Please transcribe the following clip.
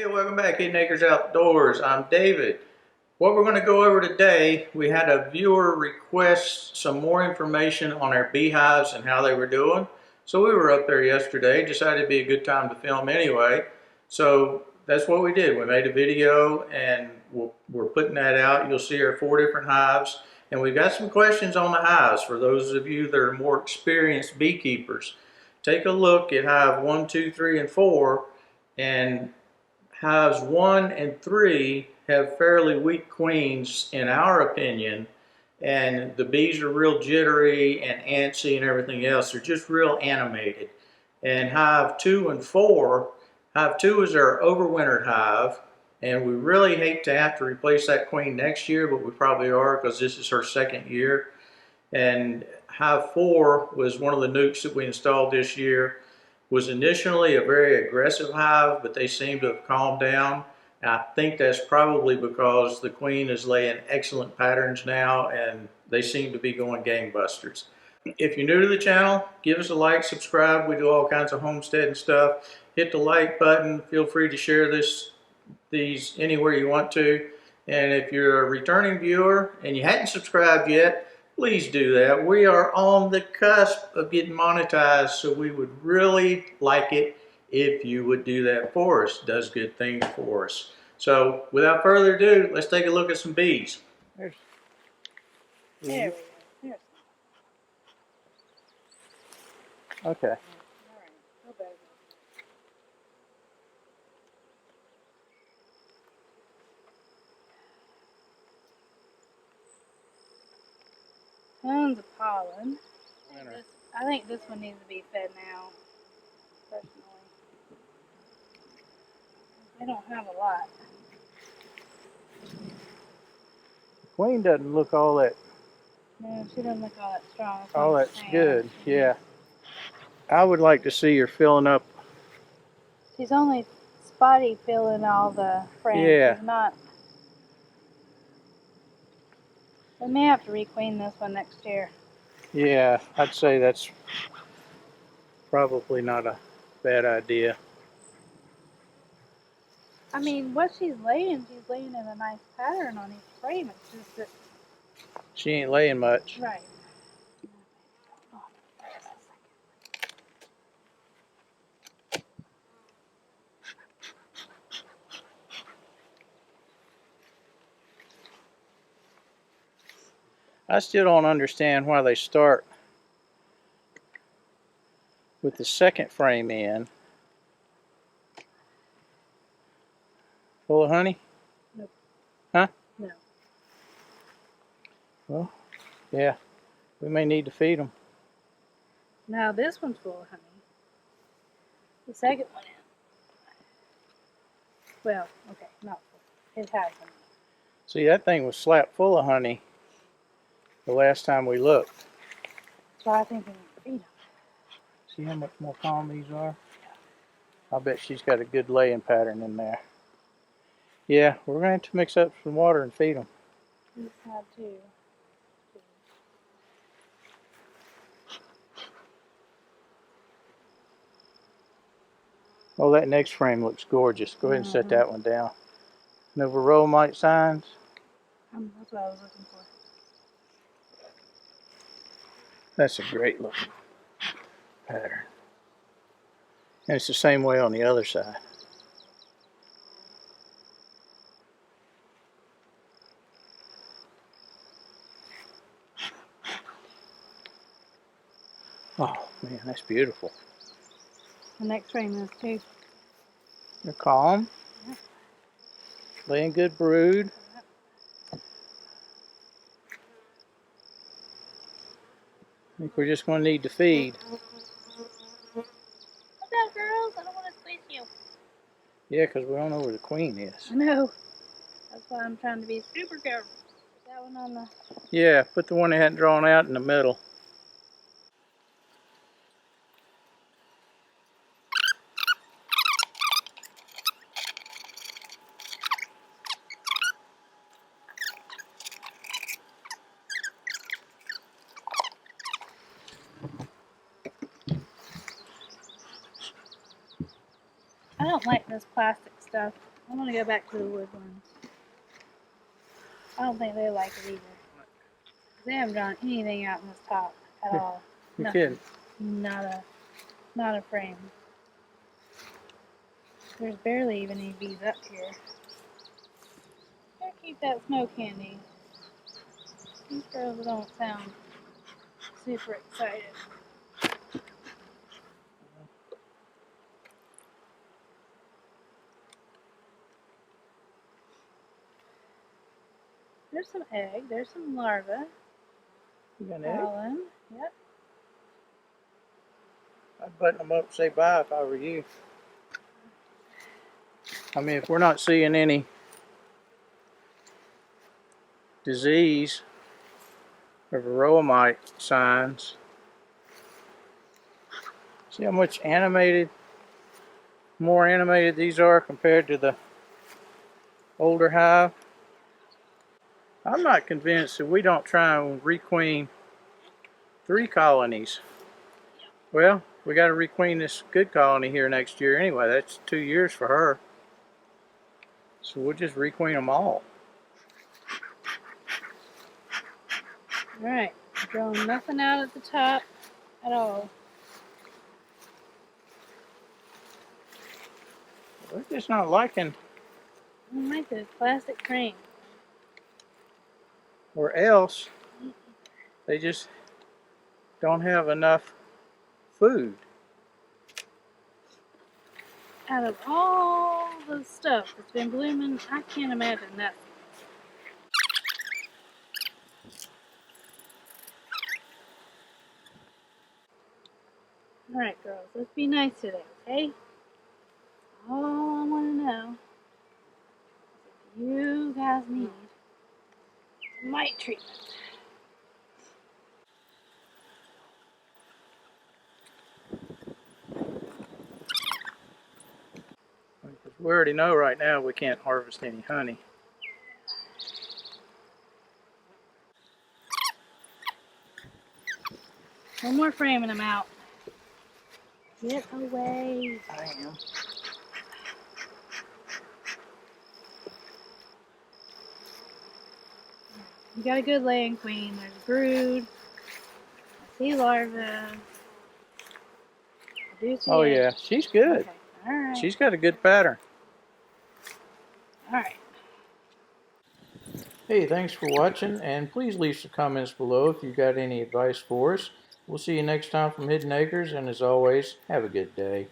Hey, welcome back, Hidden Acres Outdoors. I'm David. What we're going to go over today, we had a viewer request some more information on our beehives and how they were doing. So we were up there yesterday, decided it'd be a good time to film anyway. So that's what we did. We made a video and we're putting that out. You'll see our 4 different hives. And we've got some questions on the hives for those of you that are more experienced beekeepers. Take a look at hive 1, 2, 3, and 4 and hives 1 and 3 have fairly weak queens in our opinion, and the bees are real jittery and antsy and everything else. They're just real animated. And hive 2 and 4, hive 2 is our overwintered hive, and we really hate to have to replace that queen next year, but we probably are because this is her 2nd year. And hive 4 was one of the nukes that we installed this year. Was initially a very aggressive hive, but they seem to have calmed down. And I think that's probably because the queen is laying excellent patterns now and they seem to be going gangbusters. If you're new to the channel, give us a like, subscribe. We do all kinds of homesteading stuff. Hit the like button. Feel free to share these anywhere you want to. And if you're a returning viewer and you hadn't subscribed yet, please do that. We are on the cusp of getting monetized, so we would really like it if you would do that for us. It does good things for us. So without further ado, let's take a look at some bees. There we go. There's Okay. all right. No bad. Tons of pollen. I think this one needs to be fed now, personally. They don't have a lot. Queen doesn't look all that No, she doesn't look all that strong. that's good. Yeah. I would like to see her filling up. She's only spotty filling all the frames. Yeah. She's not. We may have to requeen this one next year. Yeah, I'd say that's probably not a bad idea. I mean, what she's laying in a nice pattern on each frame. It's just that. She ain't laying much. Right. I still don't understand why they start with the 2nd frame in. Full of honey? Nope. Huh? No. Well, yeah, we may need to feed them. Now this one's full of honey. The 2nd one is. Well, okay, not full. It has honey. See, that thing was slap full of honey the last time we looked. So I think we need to feed them. See how much more calm these are? I bet she's got a good laying pattern in there. Yeah, we're going to have to mix up some water and feed them. These have two. Oh, that next frame looks gorgeous. Go ahead and set that one down. No varroa mite signs. That's what I was looking for. That's a great looking pattern. And it's the same way on the other side. Oh man, that's beautiful. The next frame is too. They're calm. Yep. Laying good brood. Yep. I think we're just going to need to feed. What's up, girls? I don't want to squeeze you. Yeah, because we don't know where the queen is. I know. That's why I'm trying to be super careful. Put that one on the. Yeah, put the one that hadn't drawn out in the middle. I don't like this plastic stuff. I'm gonna go back to the wood ones. I don't think they like it either. They haven't drawn anything out in this top at all. You Nothing. kidding? Not a frame. There's barely even any bees up here. Gotta keep that smoke handy. These girls don't sound super excited. There's some egg. There's some larvae. You got an egg? Pollen. Yep. I'd button them up and say bye if I were you. I mean, if we're not seeing any disease or varroa mite signs, see how much more animated these are compared to the older hive? I'm not convinced that we don't try and requeen 3 colonies. Well, we got to requeen this good colony here next year anyway. That's 2 years for her. So we'll just requeen them all. Alright. Drawing nothing out at the top at all. We're just not liking, I like this plastic frame. or else they just don't have enough food. Out of all the stuff that's been blooming, I can't imagine that. Alright, girls, let's be nice today, okay? All I want to know is if you guys need mite treatment. Because we already know right now we can't harvest any honey. No more framing them out. Get away. I am. You got a good laying queen. There's brood. I see larvae. I do see Oh eggs. yeah, she's good. Okay. Alright. She's got a good pattern. Alright. Hey, thanks for watching, and please leave some comments below if you've got any advice for us. We'll see you next time from Hidden Acres, and as always, have a good day.